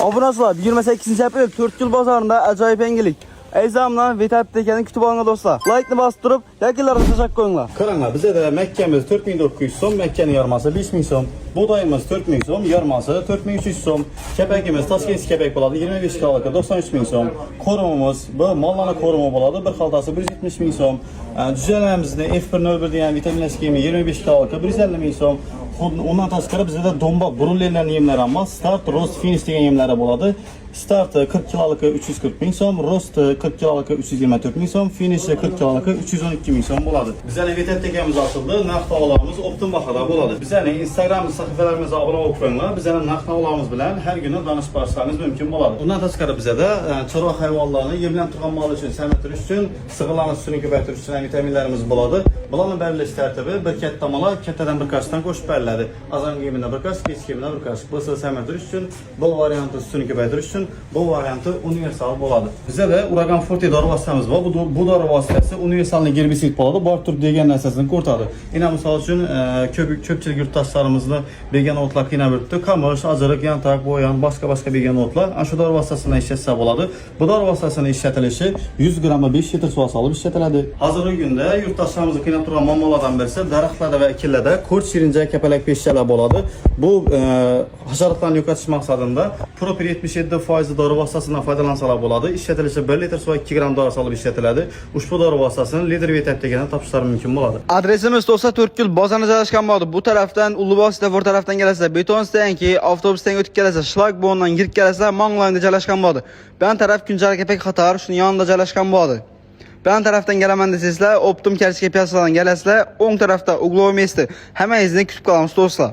Obunachilar, 28-aprel 4 yil bozorida ajoyib yangilik. Aizamdan Vitap ekanini kutib olinglar do'stlar. Like-ni bosib turib, yakınlarga tashakkur qo'yinglar. Qaranglar, bizda Makkamiz 4900 so'm, Makkaning yarmasi 5000 so'm, buğdayimiz 4000 so'm, yarmasi 4300 so'm, kepakimiz Toshkent kepak bo'ladi 25 kilolika 93000 so'm, qorumimiz bu mollana qorumu bo'ladi, bir xaltasi 170000 so'm, jujalarimizni F101 degan vitaminlash kiyimi 25 kilolika 150000 so'm. Ondan tashqari bizda domba brunlerlarning yemlari ham bor. Start, roast, finish degan yemlari bo'ladi. Start 40 kilolika 340 so'm, roast 40 kilolika 324 so'm, finish 40 kilolika 312 so'm bo'ladi. Bizning Vitap tekamiz ochildi, narx-navolarimiz optim bahoda bo'ladi. Bizning Instagram sahifalarimizga obuna bo'lib qo'yinglar. Bizning narx-navolarimiz bilan har kuni danishib borishingiz mumkin bo'ladi. Undan tashqari bizda chorva hayvonlarni yemlan turgan mol uchun samatirish uchun, sig'irlarning sutini ko'paytirish uchun vitaminlarimiz bo'ladi. Bularni belgilash tartibi bir katta mola kattadan bir qashdan qo'shib beriladi. Azon kiyimida bir qash, kech kiyimida bir qash. Bu samatirish uchun, bu variantni sutini ko'paytirish uchun bu varianti universal bo'ladi. Bizda Uragan Forte dori vositamiz bor. Bu dori vositasi universalni gerbisid bo'ladi. Bor tur degan narsasini ko'rsatadi. Ina misol uchun ko'pchilik yurtdoshlarimizni bergan o'tlar qiynab o'tdi. Qamish, ajriq, yantoq, bo'yon, boshqa bergan o'tlar ana shu dori vositasini ishlatsa bo'ladi. Bu dori vositasini ishlatilishi 100 gramma 5 litr suv solib ishlatiladi. Hozirgi kunda yurtdoshlarimizni qiynab turgan muammolardan birisi daraxtlarda va ekinlarda ko'rt shirinja kapalak peshchalar bo'ladi. Bu hasharotlarni yo'qotish maqsadida Proper 77% dori vositasidan foydalansalar bo'ladi. Ishlatilishi 1 litr suv 2 gram dori solib ishlatiladi. Ushbu dori vositasini Lider Vitap degan topishlari mumkin bo'ladi. Adresimiz do'stlar 4 yil bozorda joylashgan bo'ladi. Bu tarafdan Ulug'bek svor tarafdan kelasizlar, Betonstanki avtobusdan o'tib kelasizlar, Shlagbondan kirib kelasizlar, Monglayda joylashgan bo'ladi. Ben taraf Kunjara kepak qator shuni yonida joylashgan bo'ladi. Ben tarafdan kelaman desizlar, Optim Karskiy piyasadan kelasizlar, o'ng tarafda Uglovoy Mesti. Hammangizni kutib qolamiz do'stlar.